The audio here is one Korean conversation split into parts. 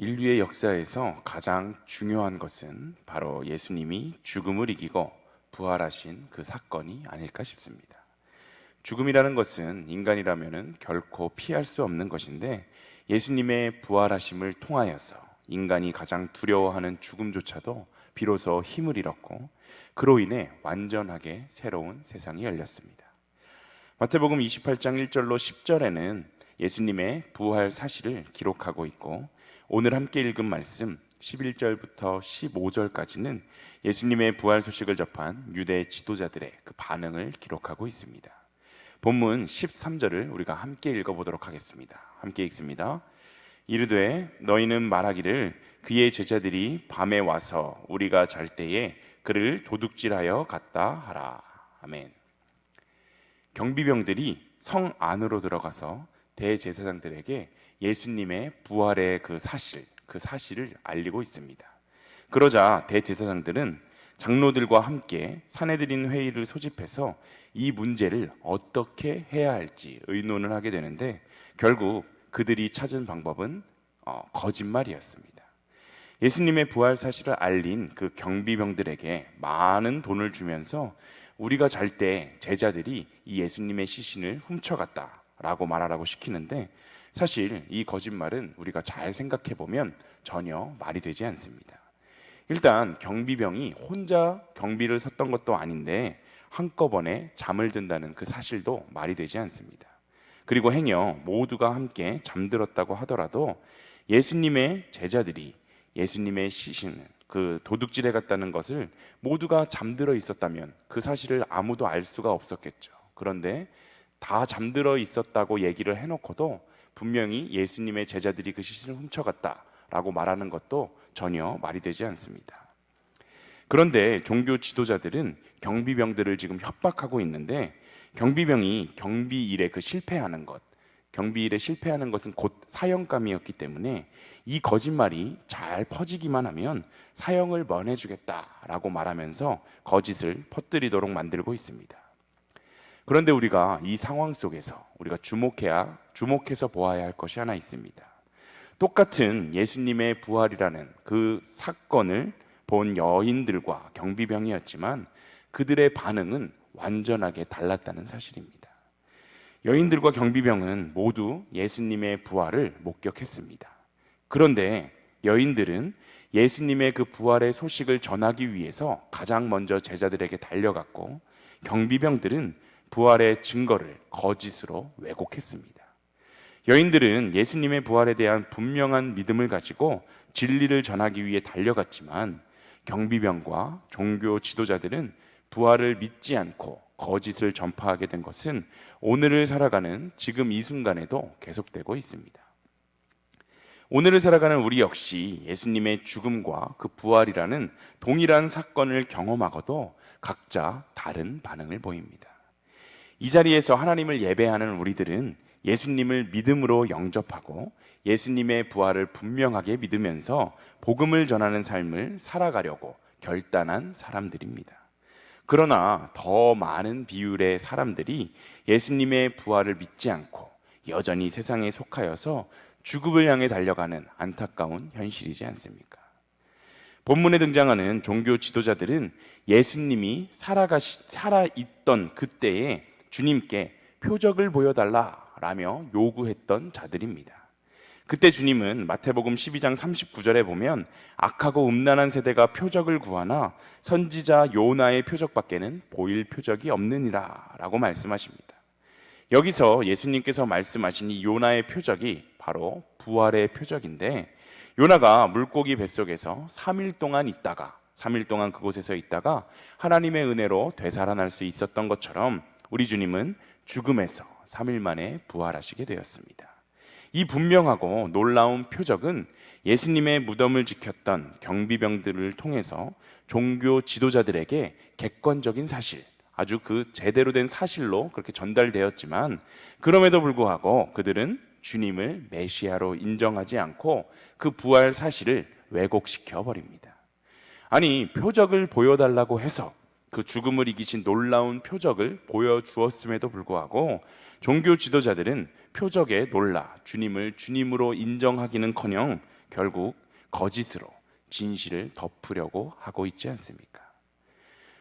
인류의 역사에서 가장 중요한 것은 바로 예수님이 죽음을 이기고 부활하신 그 사건이 아닐까 싶습니다. 죽음이라는 것은 인간이라면 결코 피할 수 없는 것인데 예수님의 부활하심을 통하여서 인간이 가장 두려워하는 죽음조차도 비로소 힘을 잃었고 그로 인해 완전하게 새로운 세상이 열렸습니다. 마태복음 28장 1절로 10절에는 예수님의 부활 사실을 기록하고 있고 오늘 함께 읽은 말씀 11절부터 15절까지는 예수님의 부활 소식을 접한 유대 지도자들의 그 반응을 기록하고 있습니다. 본문 13절을 우리가 함께 읽어보도록 하겠습니다. 함께 읽습니다. 이르되 너희는 말하기를 그의 제자들이 밤에 와서 우리가 잘 때에 그를 도둑질하여 갔다 하라. 아멘. 경비병들이 성 안으로 들어가서 대제사장들에게 예수님의 부활의 그 사실을 알리고 있습니다. 그러자 대제사장들은 장로들과 함께 사내들인 회의를 소집해서 이 문제를 어떻게 해야 할지 의논을 하게 되는데 결국 그들이 찾은 방법은 거짓말이었습니다. 예수님의 부활 사실을 알린 그 경비병들에게 많은 돈을 주면서 우리가 잘 때 제자들이 이 예수님의 시신을 훔쳐갔다라고 말하라고 시키는데 사실 이 거짓말은 우리가 잘 생각해 보면 전혀 말이 되지 않습니다. 일단 경비병이 혼자 경비를 섰던 것도 아닌데 한꺼번에 잠을 든다는 그 사실도 말이 되지 않습니다. 그리고 행여 모두가 함께 잠들었다고 하더라도 예수님의 제자들이 예수님의 시신을 그 도둑질해 갔다는 것을 모두가 잠들어 있었다면 그 사실을 아무도 알 수가 없었겠죠. 그런데 다 잠들어 있었다고 얘기를 해놓고도 분명히 예수님의 제자들이 그 시신을 훔쳐갔다라고 말하는 것도 전혀 말이 되지 않습니다. 그런데 종교 지도자들은 경비병들을 지금 협박하고 있는데 경비병이 경비일에 실패하는 것은 곧 사형감이었기 때문에 이 거짓말이 잘 퍼지기만 하면 사형을 면해주겠다라고 말하면서 거짓을 퍼뜨리도록 만들고 있습니다. 그런데 우리가 이 상황 속에서 우리가 주목해서 보아야 할 것이 하나 있습니다. 똑같은 예수님의 부활이라는 그 사건을 본 여인들과 경비병이었지만 그들의 반응은 완전하게 달랐다는 사실입니다. 여인들과 경비병은 모두 예수님의 부활을 목격했습니다. 그런데 여인들은 예수님의 그 부활의 소식을 전하기 위해서 가장 먼저 제자들에게 달려갔고 경비병들은 부활의 증거를 거짓으로 왜곡했습니다. 여인들은 예수님의 부활에 대한 분명한 믿음을 가지고 진리를 전하기 위해 달려갔지만 경비병과 종교 지도자들은 부활을 믿지 않고 거짓을 전파하게 된 것은 오늘을 살아가는 지금 이 순간에도 계속되고 있습니다. 오늘을 살아가는 우리 역시 예수님의 죽음과 그 부활이라는 동일한 사건을 경험하고도 각자 다른 반응을 보입니다. 이 자리에서 하나님을 예배하는 우리들은 예수님을 믿음으로 영접하고 예수님의 부활을 분명하게 믿으면서 복음을 전하는 삶을 살아가려고 결단한 사람들입니다. 그러나 더 많은 비율의 사람들이 예수님의 부활을 믿지 않고 여전히 세상에 속하여서 죽음을 향해 달려가는 안타까운 현실이지 않습니까? 본문에 등장하는 종교 지도자들은 예수님이 살아있던 그때에 주님께 표적을 보여달라라며 요구했던 자들입니다. 그때 주님은 마태복음 12장 39절에 보면 악하고 음란한 세대가 표적을 구하나 선지자 요나의 표적밖에는 보일 표적이 없느니라 라고 말씀하십니다. 여기서 예수님께서 말씀하신 이 요나의 표적이 바로 부활의 표적인데 요나가 물고기 뱃속에서 3일 동안 그곳에서 있다가 하나님의 은혜로 되살아날 수 있었던 것처럼 우리 주님은 죽음에서 3일 만에 부활하시게 되었습니다. 이 분명하고 놀라운 표적은 예수님의 무덤을 지켰던 경비병들을 통해서 종교 지도자들에게 객관적인 사실, 아주 그 제대로 된 사실로 그렇게 전달되었지만 그럼에도 불구하고 그들은 주님을 메시아로 인정하지 않고 그 부활 사실을 왜곡시켜 버립니다. 아니, 표적을 보여달라고 해서 그 죽음을 이기신 놀라운 표적을 보여주었음에도 불구하고 종교 지도자들은 표적에 놀라 주님을 주님으로 인정하기는커녕 결국 거짓으로 진실을 덮으려고 하고 있지 않습니까?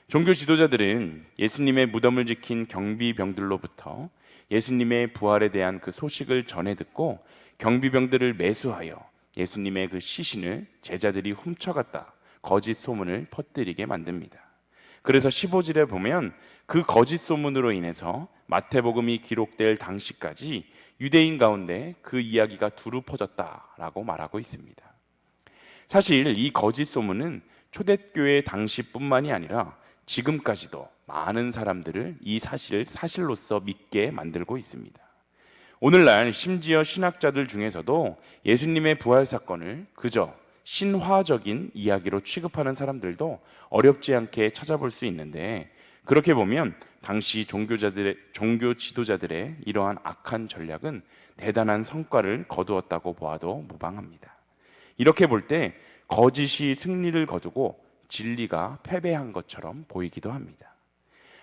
종교 지도자들은 예수님의 무덤을 지킨 경비병들로부터 예수님의 부활에 대한 그 소식을 전해 듣고 경비병들을 매수하여 예수님의 그 시신을 제자들이 훔쳐갔다 거짓 소문을 퍼뜨리게 만듭니다. 그래서 15절에 보면 그 거짓 소문으로 인해서 마태복음이 기록될 당시까지 유대인 가운데 그 이야기가 두루 퍼졌다라고 말하고 있습니다. 사실 이 거짓 소문은 초대교회 당시뿐만이 아니라 지금까지도 많은 사람들을 이 사실을 사실로서 믿게 만들고 있습니다. 오늘날 심지어 신학자들 중에서도 예수님의 부활 사건을 그저 신화적인 이야기로 취급하는 사람들도 어렵지 않게 찾아볼 수 있는데, 그렇게 보면 당시 종교 지도자들의 이러한 악한 전략은 대단한 성과를 거두었다고 보아도 무방합니다. 이렇게 볼 때 거짓이 승리를 거두고 진리가 패배한 것처럼 보이기도 합니다.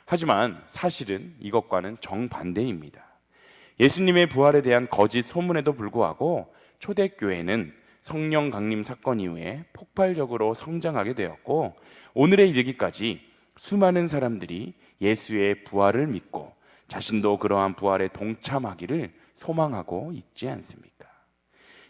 하지만 사실은 이것과는 정반대입니다. 예수님의 부활에 대한 거짓 소문에도 불구하고 초대교회는 성령 강림 사건 이후에 폭발적으로 성장하게 되었고, 오늘에 이르기까지 수많은 사람들이 예수의 부활을 믿고 자신도 그러한 부활에 동참하기를 소망하고 있지 않습니까?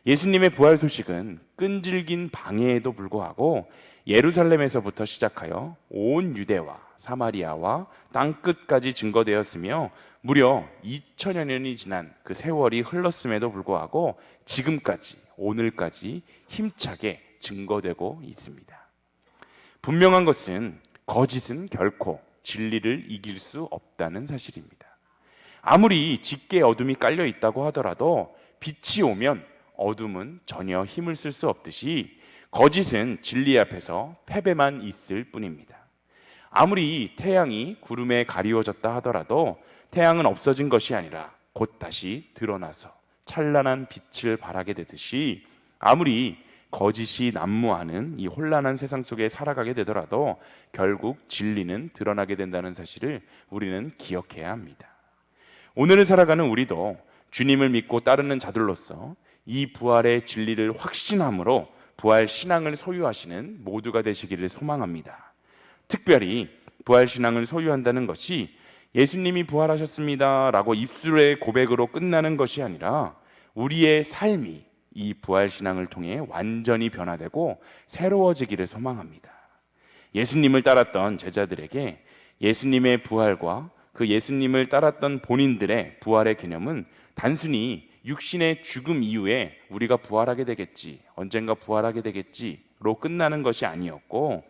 예수님의 부활 소식은 끈질긴 방해에도 불구하고 예루살렘에서부터 시작하여 온 유대와 사마리아와 땅끝까지 증거되었으며, 무려 2000여 년이 지난 그 세월이 흘렀음에도 불구하고 지금까지 오늘까지 힘차게 증거되고 있습니다. 분명한 것은 거짓은 결코 진리를 이길 수 없다는 사실입니다. 아무리 짙게 어둠이 깔려 있다고 하더라도 빛이 오면 어둠은 전혀 힘을 쓸 수 없듯이 거짓은 진리 앞에서 패배만 있을 뿐입니다. 아무리 태양이 구름에 가리워졌다 하더라도 태양은 없어진 것이 아니라 곧 다시 드러나서 찬란한 빛을 발하게 되듯이, 아무리 거짓이 난무하는 이 혼란한 세상 속에 살아가게 되더라도 결국 진리는 드러나게 된다는 사실을 우리는 기억해야 합니다. 오늘을 살아가는 우리도 주님을 믿고 따르는 자들로서 이 부활의 진리를 확신함으로 부활 신앙을 소유하시는 모두가 되시기를 소망합니다. 특별히 부활 신앙을 소유한다는 것이 예수님이 부활하셨습니다 라고 입술의 고백으로 끝나는 것이 아니라 우리의 삶이 이 부활 신앙을 통해 완전히 변화되고 새로워지기를 소망합니다. 예수님을 따랐던 제자들에게 예수님의 부활과 그 예수님을 따랐던 본인들의 부활의 개념은 단순히 육신의 죽음 이후에 우리가 부활하게 되겠지, 언젠가 부활하게 되겠지로 끝나는 것이 아니었고,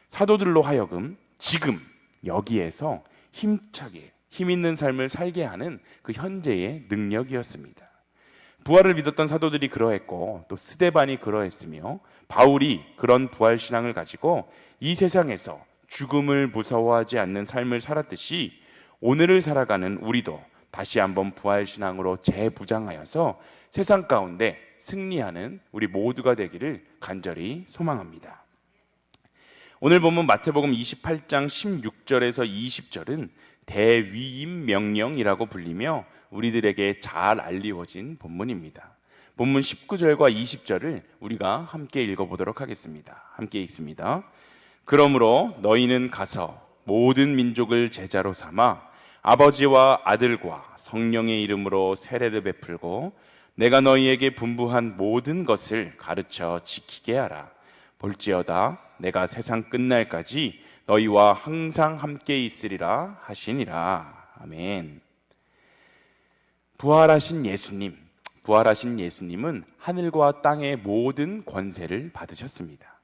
사도들로 하여금 지금 여기에서 힘차게 힘 있는 삶을 살게 하는 그 현재의 능력이었습니다. 부활을 믿었던 사도들이 그러했고, 또 스데반이 그러했으며, 바울이 그런 부활 신앙을 가지고 이 세상에서 죽음을 무서워하지 않는 삶을 살았듯이 오늘을 살아가는 우리도 다시 한번 부활 신앙으로 재부장하여서 세상 가운데 승리하는 우리 모두가 되기를 간절히 소망합니다. 오늘 본문 마태복음 28장 16절에서 20절은 대위임 명령이라고 불리며 우리들에게 잘 알리워진 본문입니다. 본문 19절과 20절을 우리가 함께 읽어보도록 하겠습니다. 함께 읽습니다. 그러므로 너희는 가서 모든 민족을 제자로 삼아 아버지와 아들과 성령의 이름으로 세례를 베풀고 내가 너희에게 분부한 모든 것을 가르쳐 지키게 하라. 볼지어다 내가 세상 끝날까지 너희와 항상 함께 있으리라 하시니라. 아멘. 부활하신 예수님은 하늘과 땅의 모든 권세를 받으셨습니다.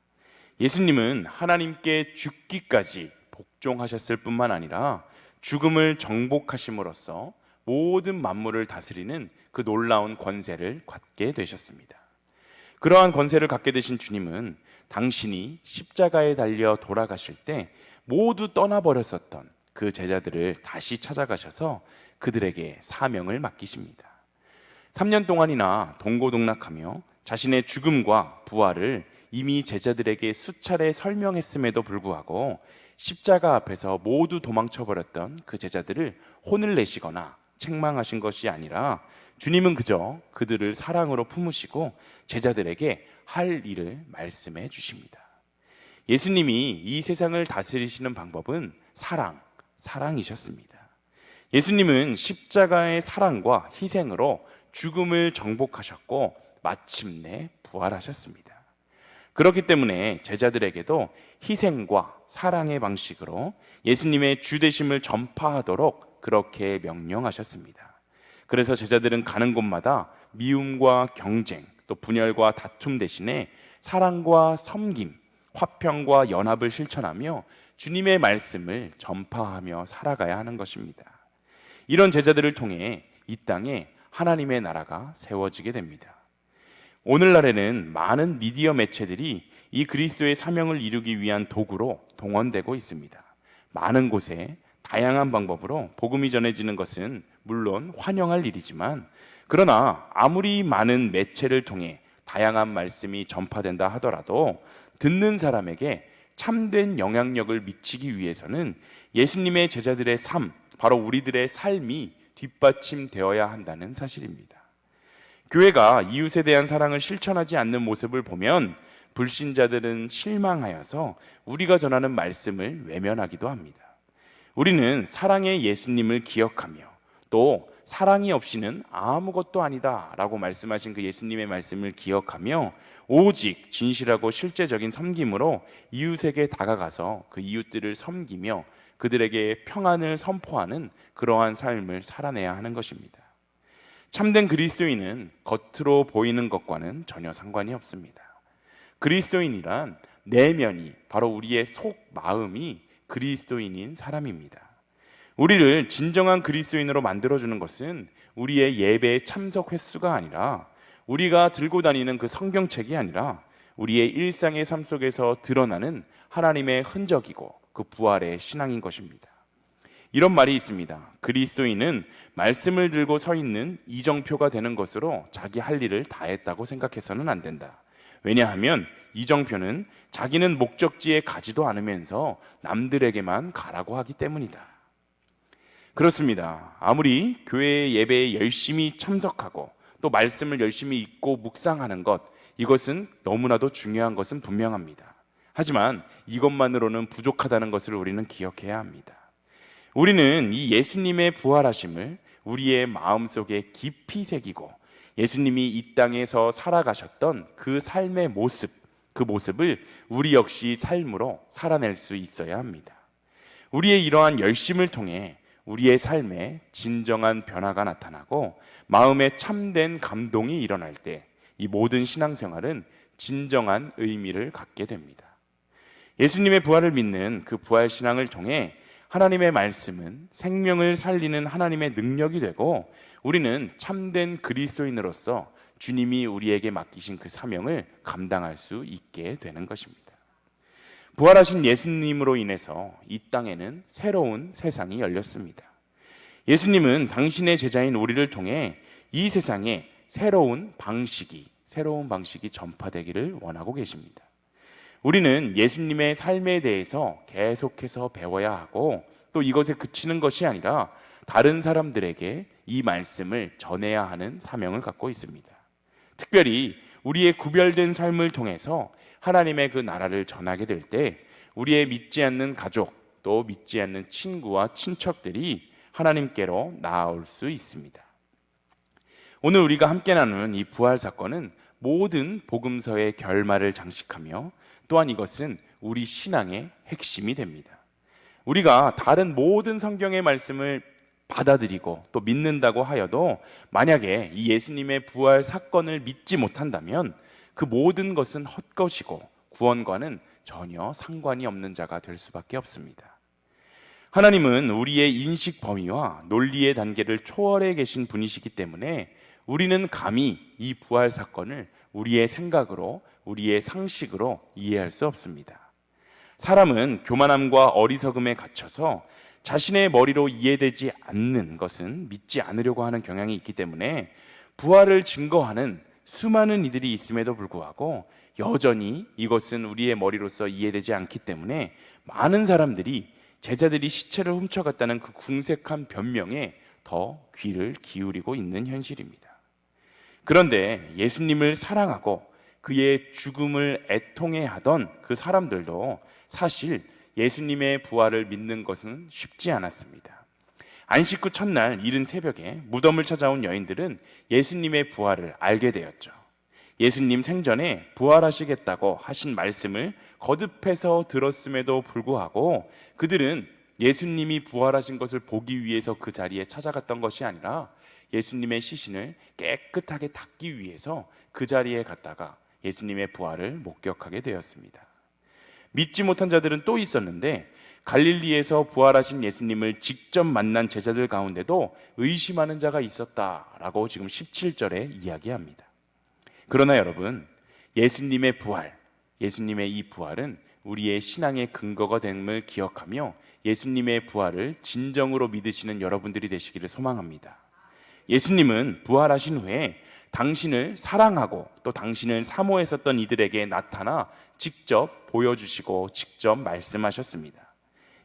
예수님은 하나님께 죽기까지 복종하셨을 뿐만 아니라 죽음을 정복하심으로써 모든 만물을 다스리는 그 놀라운 권세를 갖게 되셨습니다. 그러한 권세를 갖게 되신 주님은 당신이 십자가에 달려 돌아가실 때 모두 떠나버렸었던 그 제자들을 다시 찾아가셔서 그들에게 사명을 맡기십니다. 3년 동안이나 동고동락하며 자신의 죽음과 부활을 이미 제자들에게 수차례 설명했음에도 불구하고 십자가 앞에서 모두 도망쳐버렸던 그 제자들을 혼을 내시거나 책망하신 것이 아니라 주님은 그저 그들을 사랑으로 품으시고 제자들에게 할 일을 말씀해 주십니다. 예수님이 이 세상을 다스리시는 방법은 사랑이셨습니다. 예수님은 십자가의 사랑과 희생으로 죽음을 정복하셨고 마침내 부활하셨습니다. 그렇기 때문에 제자들에게도 희생과 사랑의 방식으로 예수님의 주되심을 전파하도록 그렇게 명령하셨습니다. 그래서 제자들은 가는 곳마다 미움과 경쟁, 또 분열과 다툼 대신에 사랑과 섬김, 화평과 연합을 실천하며 주님의 말씀을 전파하며 살아가야 하는 것입니다. 이런 제자들을 통해 이 땅에 하나님의 나라가 세워지게 됩니다. 오늘날에는 많은 미디어 매체들이 이 그리스도의 사명을 이루기 위한 도구로 동원되고 있습니다. 많은 곳에 다양한 방법으로 복음이 전해지는 것은 물론 환영할 일이지만, 그러나 아무리 많은 매체를 통해 다양한 말씀이 전파된다 하더라도 듣는 사람에게 참된 영향력을 미치기 위해서는 예수님의 제자들의 삶, 바로 우리들의 삶이 뒷받침되어야 한다는 사실입니다. 교회가 이웃에 대한 사랑을 실천하지 않는 모습을 보면 불신자들은 실망하여서 우리가 전하는 말씀을 외면하기도 합니다. 우리는 사랑의 예수님을 기억하며 또 사랑이 없이는 아무것도 아니다 라고 말씀하신 그 예수님의 말씀을 기억하며 오직 진실하고 실제적인 섬김으로 이웃에게 다가가서 그 이웃들을 섬기며 그들에게 평안을 선포하는 그러한 삶을 살아내야 하는 것입니다. 참된 그리스도인은 겉으로 보이는 것과는 전혀 상관이 없습니다. 그리스도인이란 내면이, 바로 우리의 속 마음이 그리스도인인 사람입니다. 우리를 진정한 그리스도인으로 만들어주는 것은 우리의 예배의 참석 횟수가 아니라, 우리가 들고 다니는 그 성경책이 아니라 우리의 일상의 삶 속에서 드러나는 하나님의 흔적이고 그 부활의 신앙인 것입니다. 이런 말이 있습니다. 그리스도인은 말씀을 들고 서 있는 이정표가 되는 것으로 자기 할 일을 다 했다고 생각해서는 안 된다. 왜냐하면 이정표는 자기는 목적지에 가지도 않으면서 남들에게만 가라고 하기 때문이다. 그렇습니다. 아무리 교회 예배에 열심히 참석하고 또 말씀을 열심히 읽고 묵상하는 것, 이것은 너무나도 중요한 것은 분명합니다. 하지만 이것만으로는 부족하다는 것을 우리는 기억해야 합니다. 우리는 이 예수님의 부활하심을 우리의 마음속에 깊이 새기고 예수님이 이 땅에서 살아가셨던 그 삶의 모습, 그 모습을 우리 역시 삶으로 살아낼 수 있어야 합니다. 우리의 이러한 열심을 통해 우리의 삶에 진정한 변화가 나타나고 마음에 참된 감동이 일어날 때 이 모든 신앙생활은 진정한 의미를 갖게 됩니다. 예수님의 부활을 믿는 그 부활 신앙을 통해 하나님의 말씀은 생명을 살리는 하나님의 능력이 되고 우리는 참된 그리스도인으로서 주님이 우리에게 맡기신 그 사명을 감당할 수 있게 되는 것입니다. 부활하신 예수님으로 인해서 이 땅에는 새로운 세상이 열렸습니다. 예수님은 당신의 제자인 우리를 통해 이 세상에 새로운 방식이 전파되기를 원하고 계십니다. 우리는 예수님의 삶에 대해서 계속해서 배워야 하고 또 이것에 그치는 것이 아니라 다른 사람들에게 이 말씀을 전해야 하는 사명을 갖고 있습니다. 특별히 우리의 구별된 삶을 통해서 하나님의 그 나라를 전하게 될 때 우리의 믿지 않는 가족 또 믿지 않는 친구와 친척들이 하나님께로 나아올 수 있습니다. 오늘 우리가 함께 나누는 이 부활 사건은 모든 복음서의 결말을 장식하며 또한 이것은 우리 신앙의 핵심이 됩니다. 우리가 다른 모든 성경의 말씀을 받아들이고 또 믿는다고 하여도 만약에 이 예수님의 부활 사건을 믿지 못한다면 그 모든 것은 헛것이고 구원과는 전혀 상관이 없는 자가 될 수밖에 없습니다. 하나님은 우리의 인식 범위와 논리의 단계를 초월해 계신 분이시기 때문에 우리는 감히 이 부활 사건을 우리의 생각으로, 우리의 상식으로 이해할 수 없습니다. 사람은 교만함과 어리석음에 갇혀서 자신의 머리로 이해되지 않는 것은 믿지 않으려고 하는 경향이 있기 때문에 부활을 증거하는 수많은 이들이 있음에도 불구하고 여전히 이것은 우리의 머리로서 이해되지 않기 때문에 많은 사람들이 제자들이 시체를 훔쳐갔다는 그 궁색한 변명에 더 귀를 기울이고 있는 현실입니다. 그런데 예수님을 사랑하고 그의 죽음을 애통해하던 그 사람들도 사실 예수님의 부활을 믿는 것은 쉽지 않았습니다. 안식 후 첫날 이른 새벽에 무덤을 찾아온 여인들은 예수님의 부활을 알게 되었죠. 예수님 생전에 부활하시겠다고 하신 말씀을 거듭해서 들었음에도 불구하고 그들은 예수님이 부활하신 것을 보기 위해서 그 자리에 찾아갔던 것이 아니라 예수님의 시신을 깨끗하게 닦기 위해서 그 자리에 갔다가 예수님의 부활을 목격하게 되었습니다. 믿지 못한 자들은 또 있었는데 갈릴리에서 부활하신 예수님을 직접 만난 제자들 가운데도 의심하는 자가 있었다라고 지금 17절에 이야기합니다. 그러나 여러분, 예수님의 부활, 예수님의 이 부활은 우리의 신앙의 근거가 됨을 기억하며 예수님의 부활을 진정으로 믿으시는 여러분들이 되시기를 소망합니다. 예수님은 부활하신 후에 당신을 사랑하고 또 당신을 사모했었던 이들에게 나타나 직접 보여주시고 직접 말씀하셨습니다.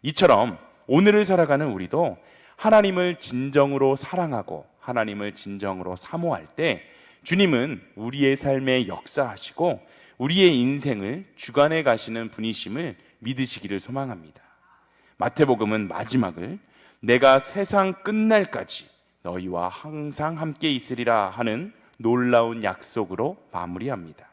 이처럼 오늘을 살아가는 우리도 하나님을 진정으로 사랑하고 하나님을 진정으로 사모할 때 주님은 우리의 삶에 역사하시고 우리의 인생을 주관해 가시는 분이심을 믿으시기를 소망합니다. 마태복음은 마지막을 내가 세상 끝날까지 너희와 항상 함께 있으리라 하는 놀라운 약속으로 마무리합니다.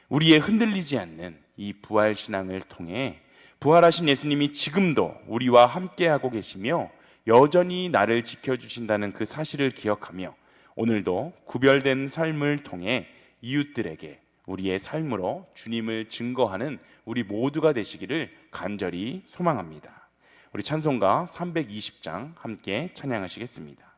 우리의 흔들리지 않는 이 부활 신앙을 통해 부활하신 예수님이 지금도 우리와 함께하고 계시며 여전히 나를 지켜주신다는 그 사실을 기억하며 오늘도 구별된 삶을 통해 이웃들에게 우리의 삶으로 주님을 증거하는 우리 모두가 되시기를 간절히 소망합니다. 우리 찬송가 320장 함께 찬양하시겠습니다.